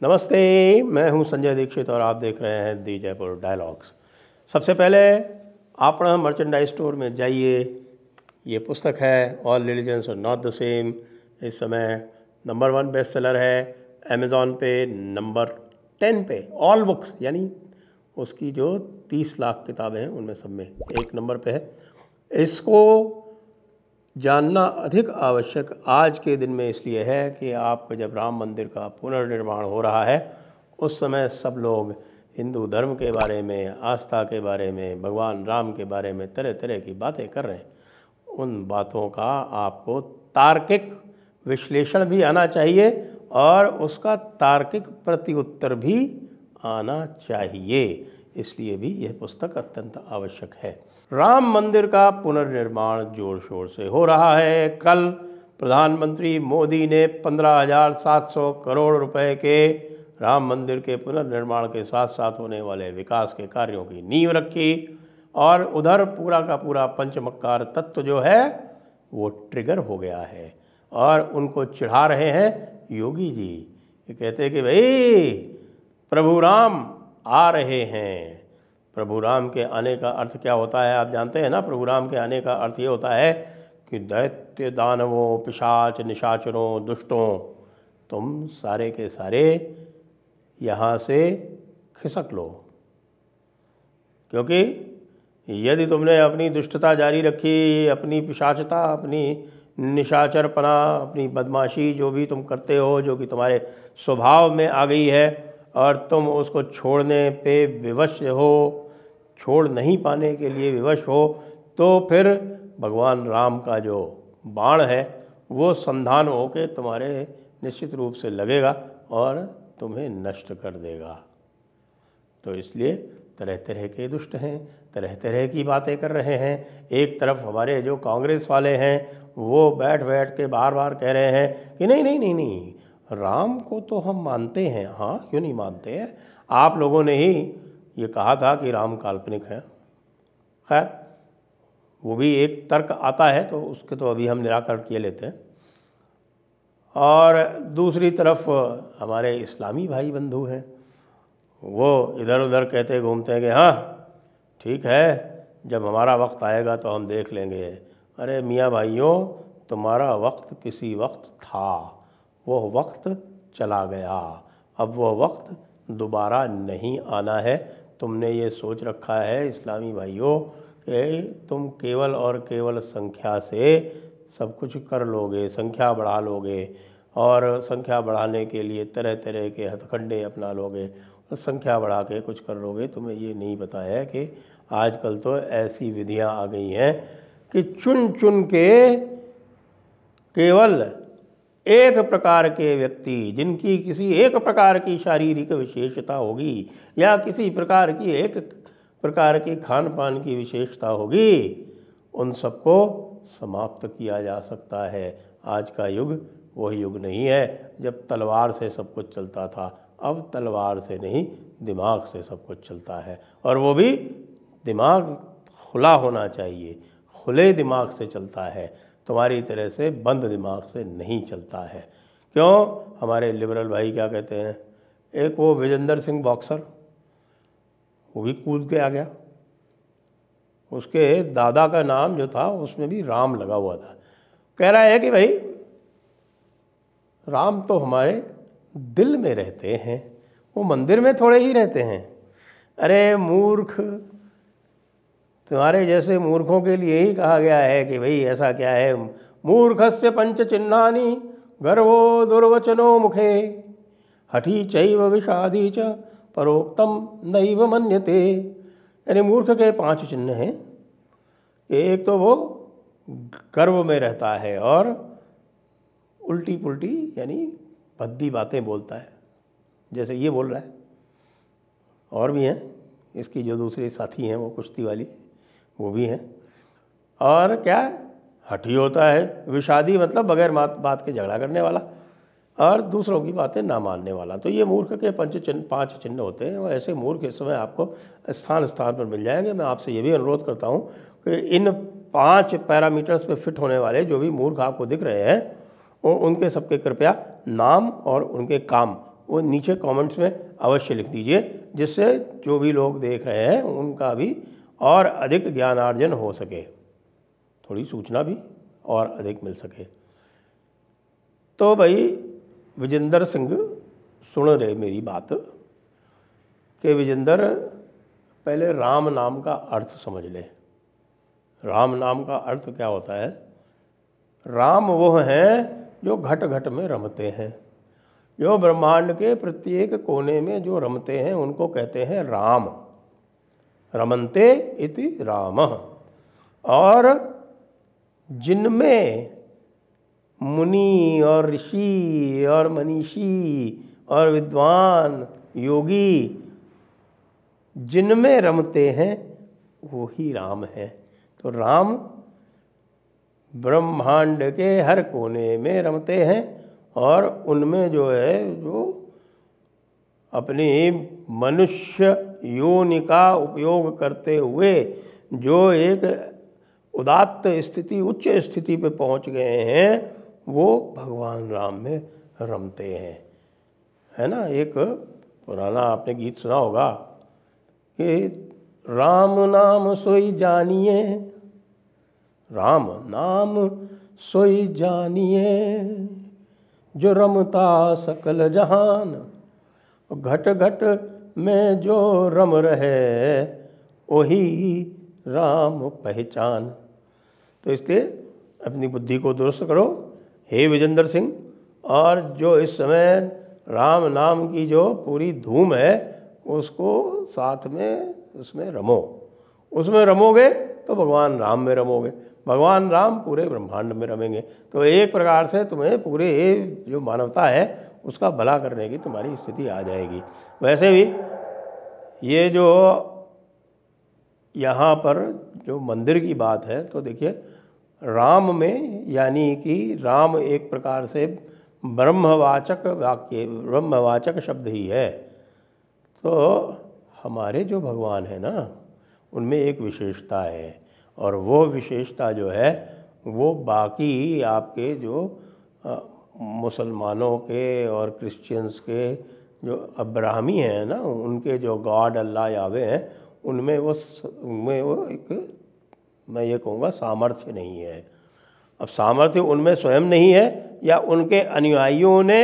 नमस्ते, मैं हूं संजय दीक्षित और आप देख रहे हैं दी जयपुर डायलॉग्स। सबसे पहले आपना मर्चेंडाइज स्टोर में जाइए। ये पुस्तक है all religions are not the same. इस समय नंबर 1 बेस्ट सेलर है, अमेज़ॉन पे नंबर 10 पे ऑल बुक्स, यानी उसकी जो 30 लाख किताबें हैं उनमें सब में 1 नंबर पे है। इसको जानना अधिक आवश्यक आज के दिन में इसलिए है कि आपको जब राम मंदिर का पुनर्निर्माण हो रहा है उस समय सब लोग हिंदू धर्म के बारे में, आस्था के बारे में, भगवान राम के बारे में तरह तरह की बातें कर रहे हैं। उन बातों का आपको तार्किक विश्लेषण भी आना चाहिए और उसका तार्किक प्रत्युत्तर भी आना चाहिए। इसलिए भी यह पुस्तक अत्यंत आवश्यक है। राम मंदिर का पुनर्निर्माण जोर शोर से हो रहा है। कल प्रधानमंत्री मोदी ने 15,700 करोड़ रुपए के राम मंदिर के पुनर्निर्माण के साथ साथ होने वाले विकास के कार्यों की नींव रखी और उधर पूरा का पूरा पंचमक्कार तत्व जो है वो ट्रिगर हो गया है और उनको चिढ़ा रहे हैं योगी जी। ये कहते हैं कि भाई प्रभु राम आ रहे हैं। प्रभु राम के आने का अर्थ क्या होता है आप जानते हैं ना? प्रभु राम के आने का अर्थ ये होता है कि दैत्य दानवों, पिशाच, निशाचरों, दुष्टों, तुम सारे के सारे यहाँ से खिसक लो, क्योंकि यदि तुमने अपनी दुष्टता जारी रखी, अपनी पिशाचता, अपनी निशाचरपना, अपनी बदमाशी जो भी तुम करते हो, जो कि तुम्हारे स्वभाव में आ गई है और तुम उसको छोड़ने पे विवश हो, छोड़ नहीं पाने के लिए विवश हो, तो फिर भगवान राम का जो बाण है वो संधान होके तुम्हारे निश्चित रूप से लगेगा और तुम्हें नष्ट कर देगा। तो इसलिए तरह तरह के दुष्ट हैं, तरह तरह की बातें कर रहे हैं। एक तरफ हमारे जो कांग्रेस वाले हैं वो बैठ बैठ के बार बार कह रहे हैं कि नहीं नहीं नहीं नहीं, राम को तो हम मानते हैं। हाँ, क्यों नहीं मानते हैं? आप लोगों ने ही ये कहा था कि राम काल्पनिक है। खैर, वो भी एक तर्क आता है तो उसके तो अभी हम निराकरण किए लेते हैं। और दूसरी तरफ हमारे इस्लामी भाई बंधु हैं, वो इधर उधर कहते घूमते हैं कि हाँ ठीक है, जब हमारा वक्त आएगा तो हम देख लेंगे। अरे मियाँ भाइयों, तुम्हारा वक्त किसी वक्त था, वो वक्त चला गया, अब वो वक्त दोबारा नहीं आना है। तुमने ये सोच रखा है इस्लामी भाइयों कि तुम केवल और केवल संख्या से सब कुछ कर लोगे, संख्या बढ़ा लोगे और संख्या बढ़ाने के लिए तरह तरह के हथकंडे अपना लोगे और संख्या बढ़ा के कुछ कर लोगे। तुम्हें ये नहीं पता है कि आजकल तो ऐसी विधियां आ गई हैं कि चुन चुन के केवल एक प्रकार के व्यक्ति, जिनकी किसी एक प्रकार की शारीरिक विशेषता होगी या किसी प्रकार की एक प्रकार की खान पान की विशेषता होगी, उन सबको समाप्त किया जा सकता है। आज का युग वही युग नहीं है जब तलवार से सब कुछ चलता था। अब तलवार से नहीं, दिमाग से सब कुछ चलता है, और वो भी दिमाग खुला होना चाहिए। खुले दिमाग से चलता है, तुम्हारी तरह से बंद दिमाग से नहीं चलता है। क्यों? हमारे लिबरल भाई क्या कहते हैं, एक वो विजेंद्र सिंह बॉक्सर, वो भी कूद के आ गया। उसके दादा का नाम जो था उसमें भी राम लगा हुआ था। कह रहा है कि भाई राम तो हमारे दिल में रहते हैं, वो मंदिर में थोड़े ही रहते हैं। अरे मूर्ख, तुम्हारे जैसे मूर्खों के लिए ही कहा गया है कि भाई ऐसा क्या है, मूर्खस्य पंच चिन्हानि गर्वो दुर्वचनो मुखे हठी चैव विषादी च परोक्तम नैव मन्यते। यानी मूर्ख के 5 चिन्ह हैं। एक तो वो गर्व में रहता है और उल्टी पुल्टी यानी भद्दी बातें बोलता है, जैसे ये बोल रहा है। और भी हैं, इसकी जो दूसरे साथी हैं वो कुश्ती वाली, वो भी हैं। और क्या हठी होता है, विषादी मतलब बगैर बात के झगड़ा करने वाला और दूसरों की बातें ना मानने वाला। तो ये मूर्ख के 5 चिन्ह होते हैं। और ऐसे मूर्ख इस समय आपको स्थान स्थान पर मिल जाएंगे। मैं आपसे ये भी अनुरोध करता हूँ कि इन 5 पैरामीटर्स पे फिट होने वाले जो भी मूर्ख आपको दिख रहे हैं, उनके सबके कृपया नाम और उनके काम वो नीचे कमेंट्स में अवश्य लिख दीजिए, जिससे जो भी लोग देख रहे हैं उनका भी और अधिक ज्ञानार्जन हो सके, थोड़ी सूचना भी और अधिक मिल सके। तो भाई विजेंद्र सिंह सुन रहे मेरी बात कि विजेंद्र पहले राम नाम का अर्थ समझ ले। राम नाम का अर्थ क्या होता है? राम वो हैं जो घट घट में रमते हैं, जो ब्रह्मांड के प्रत्येक कोने में जो रमते हैं उनको कहते हैं राम। रमन्ते इति रामः। और जिनमें मुनि और ऋषि और मनीषी और विद्वान योगी जिनमें रमते हैं वो ही राम है। तो राम ब्रह्मांड के हर कोने में रमते हैं और उनमें जो है जो अपनी मनुष्य योनि का उपयोग करते हुए जो एक उदात्त स्थिति, उच्च स्थिति पे पहुंच गए हैं, वो भगवान राम में रमते हैं। है ना, एक पुराना आपने गीत सुना होगा कि राम नाम सोई जानिए, राम नाम सोई जानिए, जो रमता सकल जहान। घट घट में जो रम रहे वही राम पहचान। तो इसलिए अपनी बुद्धि को दुरुस्त करो हे विजेंद्र सिंह, और जो इस समय राम नाम की जो पूरी धूम है उसको साथ में उसमें रमो। उसमें रमोगे तो भगवान राम में रमोगे, भगवान राम पूरे ब्रह्मांड में रमेंगे। तो एक प्रकार से तुम्हें पूरे जो मानवता है उसका भला करने की तुम्हारी स्थिति आ जाएगी। वैसे भी ये जो यहाँ पर जो मंदिर की बात है, तो देखिए राम में यानी कि राम एक प्रकार से ब्रह्मवाचक वाक्य, ब्रह्मवाचक शब्द ही है। तो हमारे जो भगवान है ना, उनमें एक विशेषता है, और वो विशेषता जो है वो बाकी आपके जो मुसलमानों के और क्रिश्चियंस के जो अब्राहमी हैं ना, उनके जो गॉड अल्लाह यावे हैं, उनमें वो एक, मैं ये कहूँगा, सामर्थ्य नहीं है। अब सामर्थ्य उनमें स्वयं नहीं है या उनके अनुयायियों ने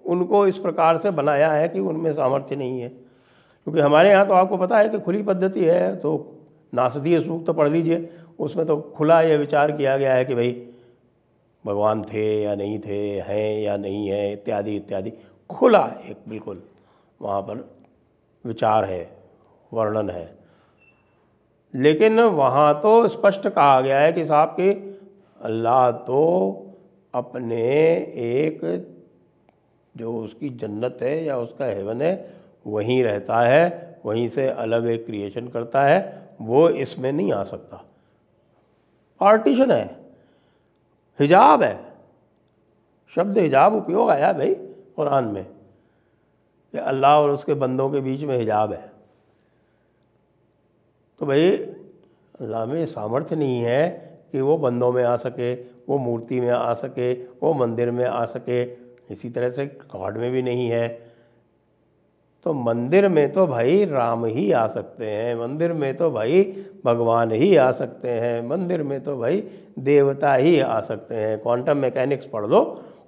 उनको इस प्रकार से बनाया है कि उनमें सामर्थ्य नहीं है। क्योंकि हमारे यहाँ तो आपको पता है कि खुली पद्धति है, तो नासदीय सूक्त तो पढ़ लीजिए, उसमें तो खुला ये विचार किया गया है कि भाई भगवान थे या नहीं थे, हैं या नहीं है, इत्यादि इत्यादि, खुला एक बिल्कुल वहाँ पर विचार है, वर्णन है। लेकिन वहाँ तो स्पष्ट कहा गया है कि साहब कि अल्लाह तो अपने एक जो उसकी जन्नत है या उसका हेवन है वहीं रहता है, वहीं से अलग एक क्रिएशन करता है, वो इसमें नहीं आ सकता। पार्टीशन है, हिजाब है, शब्द हिजाब उपयोग आया भाई कुरान में कि अल्लाह और उसके बंदों के बीच में हिजाब है। तो भाई अल्लाह में सामर्थ्य नहीं है कि वो बंदों में आ सके, वो मूर्ति में आ सके, वो मंदिर में आ सके। इसी तरह से गॉड में भी नहीं है। तो मंदिर में तो भाई राम ही आ सकते हैं, मंदिर में तो भाई भगवान ही आ सकते हैं, मंदिर में तो भाई देवता ही आ सकते हैं। क्वांटम मैकेनिक्स पढ़ लो,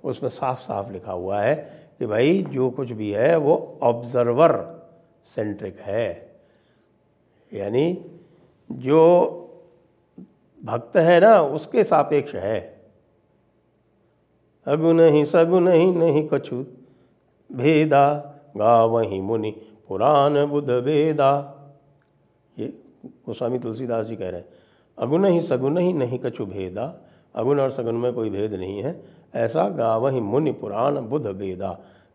उसमें साफ साफ लिखा हुआ है कि भाई जो कुछ भी है वो ऑब्जर्वर सेंट्रिक है। यानी जो भक्त है ना उसके सापेक्ष है। अगुन ही सगुन ही नहीं कछु भेदा, गावहीं मुनि पुराण बुध वेदा। ये गोस्वामी तुलसीदास जी कह रहे हैं, अगुन ही सगुन ही नहीं कछु भेदा, अगुन और सगुन में कोई भेद नहीं है, ऐसा गावहीं मुनि पुराण बुध वेदा।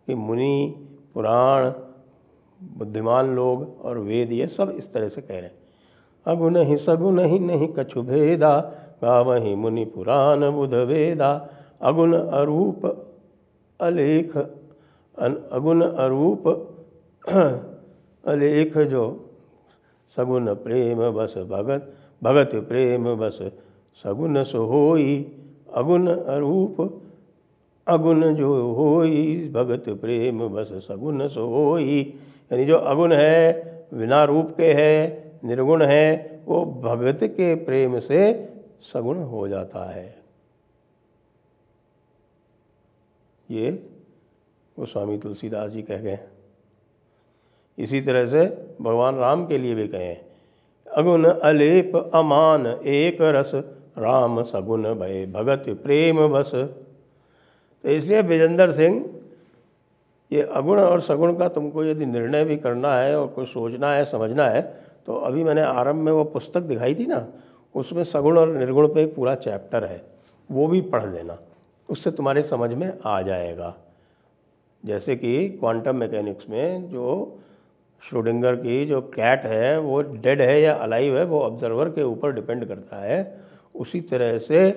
कि मुनि, पुराण, बुद्धिमान लोग और वेद ये सब इस तरह से कह रहे हैं। अगुन ही सगुन ही नहीं कछु भेदा, गावहीं मुनि पुराण बुध वेदा। अगुण अरूप अलेख, अगुण अरूप अलेख जो सगुन प्रेम बस भगत, भगत प्रेम बस सगुन सोई। अगुण अरूप अगुण जो होई भगत प्रेम बस सगुन सोई। यानी जो अगुण है, बिना रूप के है, निर्गुण है, वो भगत के प्रेम से सगुण हो जाता है। ये वो स्वामी तुलसीदास जी कह गए। इसी तरह से भगवान राम के लिए भी कहें, अगुण अलेप अमान एक रस राम सगुण भय भगत प्रेम बस। तो इसलिए विजेंद्र सिंह, ये अगुण और सगुण का तुमको यदि निर्णय भी करना है और कुछ सोचना है, समझना है, तो अभी मैंने आरंभ में वो पुस्तक दिखाई थी ना, उसमें सगुण और निर्गुण पे एक पूरा चैप्टर है, वो भी पढ़ लेना, उससे तुम्हारे समझ में आ जाएगा। जैसे कि क्वांटम मैकेनिक्स में जो श्रोडिंगर की जो कैट है वो डेड है या अलाइव है, वो ऑब्जर्वर के ऊपर डिपेंड करता है। उसी तरह से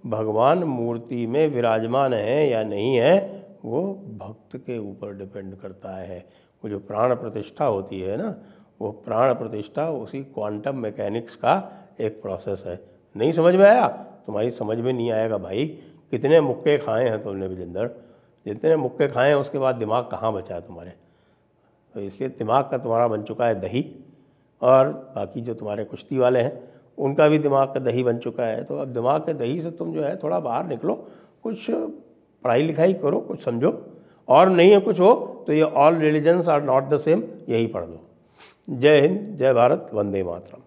भगवान मूर्ति में विराजमान है या नहीं है, वो भक्त के ऊपर डिपेंड करता है। वो जो प्राण प्रतिष्ठा होती है ना, वो प्राण प्रतिष्ठा उसी क्वांटम मैकेनिक्स का एक प्रोसेस है। नहीं समझ में आया? तुम्हारी समझ में नहीं आएगा भाई। कितने मुक्के खाए हैं तुमने विजेंद्र, जितने मुक्के खाए हैं उसके बाद दिमाग कहाँ बचा है तुम्हारे। तो इसलिए दिमाग का तुम्हारा बन चुका है दही, और बाकी जो तुम्हारे कुश्ती वाले हैं उनका भी दिमाग का दही बन चुका है। तो अब दिमाग के दही से तुम जो है थोड़ा बाहर निकलो, कुछ पढ़ाई लिखाई करो, कुछ समझो, और नहीं है कुछ हो तो ये all religions are not the same, यही पढ़ लो। जय हिंद, जय भारत, वंदे मातरम।